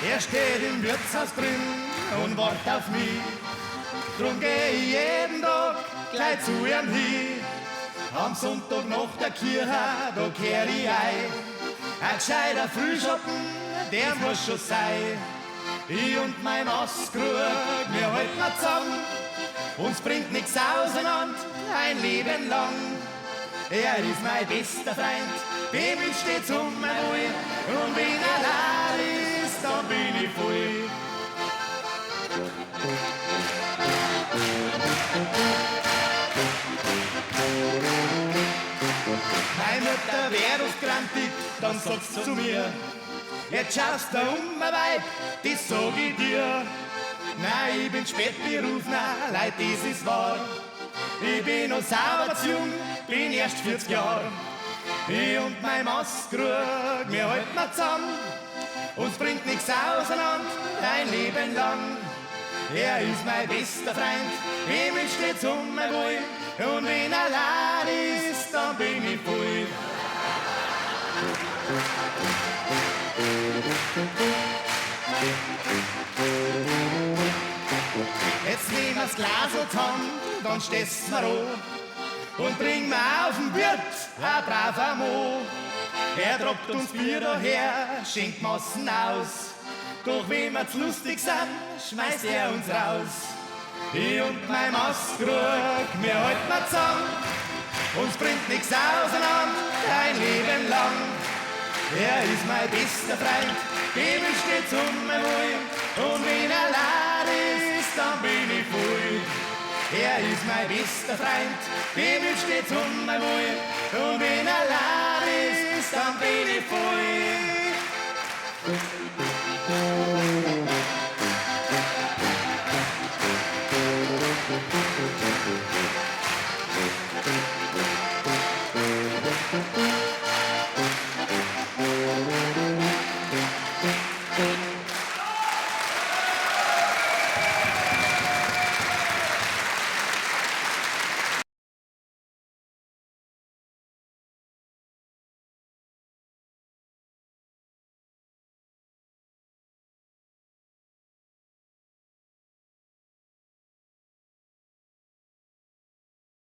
Er steht im Wirtshaus drin und wartet auf mich. Drum geh ich jeden Tag gleich zu ihm hin. Am Sonntag nach der Kirche, da kehr ich ein. Ein gescheiter Frühschoppen, der muss schon sein. Ich und mein Auskrug, wir halten zusammen. Uns bringt nix auseinander, ein Leben lang. Er ist mein bester Freund, dem ich stets um mein Wohl. Und wenn er allein ist, dann bin ich voll. Meine Mutter wär doch grantig, dann sagst du zu mir: Jetzt schaust du um, mein Weib, das sag ich dir. Nein, ich bin spät berufen, Leid, das ist wahr. Ich bin noch sauber zu jung, bin erst 40 Jahre. Ich und mein Maßkrug, wir halten zusammen. Uns bringt nichts auseinander, ein Leben lang. Er ist mein bester Freund, ihm steht's um mein Wohl. Und wenn er allein ist, dann bin ich voll. Jetzt nehmen wir's Glas und Hand, dann stehst mir an und bring mir auf den Wirt ein braver Mo. Er tragt uns Bier daher, schenkt Massen aus. Doch wenn wir zu lustig sind, schmeißt er uns raus. Ich und mein Maßkrug, wir halten zusammen. Uns bringt nichts auseinander, ein Leben lang. Er ist mein bester Freund, dem steht's um mein Wohl. Und wenn er allein ist, dann bin ich voll. Er ist mein bester Freund, dem steht's um mein Wohl. Und wenn er allein ist, dann bin ich voll.